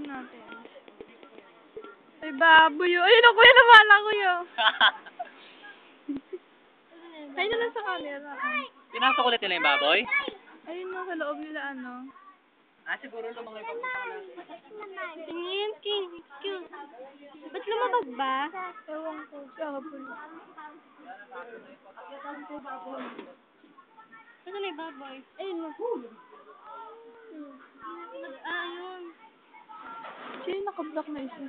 natin. Ay, baboy yun. Ayun ako, yun naman ako yun. Ayun na lang sa camera. Pinasok ulit nila yung baboy? Ayun na, sa loob nila, ano. Siguro lumang yung papunta natin. Tingin, cute. Ba't lumabag ba? Ewan ko, siya ka po. Saan na yung baboy? Ayun na. Ayun. Sino naka-block na isa?